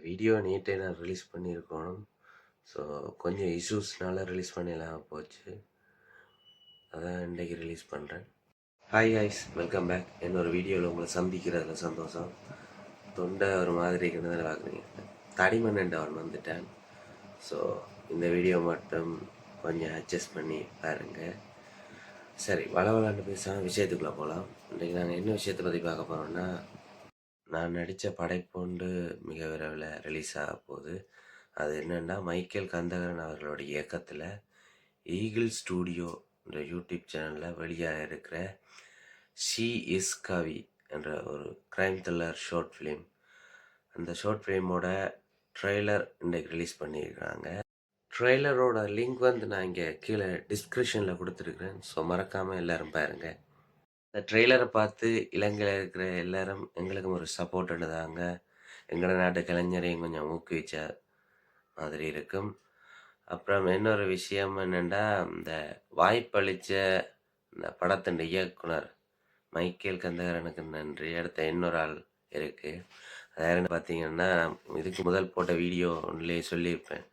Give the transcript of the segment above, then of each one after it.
Video நேற்றே நான் release பண்ணியிருக்கணும். ஸோ கொஞ்சம் இஷ்யூஸ்னால ரிலீஸ் பண்ணிடலாம் போச்சு. அதான் இன்றைக்கி ரிலீஸ் பண்ணுறேன். Hi guys, welcome back. என்னோட வீடியோவில் உங்களை சந்திக்கிறதுல சந்தோஷம். தொண்டை ஒரு மாதிரி கிட்டதில் பார்க்குறீங்க. தடிமன் அவன் வந்துட்டேன். ஸோ இந்த வீடியோ மட்டும் கொஞ்சம் அட்ஜஸ்ட் பண்ணி பாருங்கள். சரி, வளவலான்னு பேசாமல் விஷயத்துக்குள்ளே போகலாம். இன்றைக்கி நாங்கள் என்ன விஷயத்தை பற்றி பார்க்க போகிறோம்னா, நான் நடித்த படைப்பொண்டு மிக விரைவில் ரிலீஸ் ஆக போகுது. அது என்னென்னா, மைக்கேல் கந்தகரன் அவர்களோட இயக்கத்தில் ஈகிள் ஸ்டூடியோ என்ற யூடியூப் சேனலில் வெளியாக இருக்கிற ஷீ இஸ் கவி என்ற ஒரு க்ரைம் த்ரில்லர் ஷார்ட் ஃபிலிம். அந்த ஷார்ட் ஃபிலிமோட ட்ரெய்லர் இன்றைக்கு ரிலீஸ் பண்ணியிருக்கிறாங்க. ட்ரெய்லரோட லிங்க் வந்து நான் இங்கே கீழே டிஸ்கிரிப்ஷனில் கொடுத்துருக்குறேன். ஸோ மறக்காமல் எல்லோரும் பாருங்கள். இந்த ட்ரெய்லரை பார்த்து இலங்கையில் இருக்கிற எல்லாரும் எங்களுக்கும் ஒரு சப்போர்ட் தாங்க. எங்களோட நாட்டு கலைஞரையும் கொஞ்சம் ஊக்குவிச்ச மாதிரி இருக்கும். அப்புறம் இன்னொரு விஷயம் என்னென்னா, இந்த வாய்ப்பளித்த இந்த படத்தின் இயக்குனர் மைக்கேல் கந்தகரனுக்கு நன்றி. அடுத்த இன்னொரு ஆள் இருக்குது. அது யாருன்னு பார்த்தீங்கன்னா, இதுக்கு முதல் போட்ட வீடியோ ஒன்றுலேயே சொல்லியிருப்பேன்,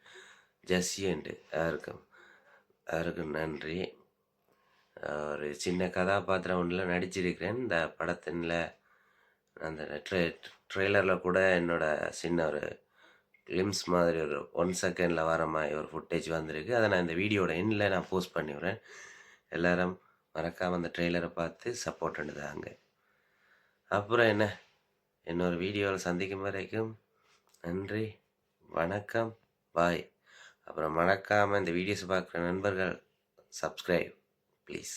ஜஸ்ஸின்ட்டு. அவருக்கு நன்றி. ஒரு சின்ன கதாபாத்திரம் ஒன்றில் நடிச்சிருக்கிறேன். இந்த படத்தின்ல அந்த ட்ரெய்லரில் கூட என்னோட சின்ன ஒரு கிளிம்ஸ் மாதிரி ஒரு 1 செகண்டில் வர மாதிரி ஒரு ஃபுட்டேஜ் வந்திருக்கு. அதை நான் இந்த வீடியோட எண்டில் நான் போஸ்ட் பண்ணிவிடுறேன். எல்லோரும் மறக்காமல் அந்த ட்ரெய்லரை பார்த்து சப்போர்ட் பண்ணுதாங்க. அப்புறம் என்ன, இன்னொரு வீடியோவில் சந்திக்கும் வரைக்கும் நன்றி, வணக்கம், பாய். அப்புறம் மறக்காமல் இந்த வீடியோஸ் பார்க்குற நண்பர்கள் சப்ஸ்கிரைப் ப்ளீஸ்.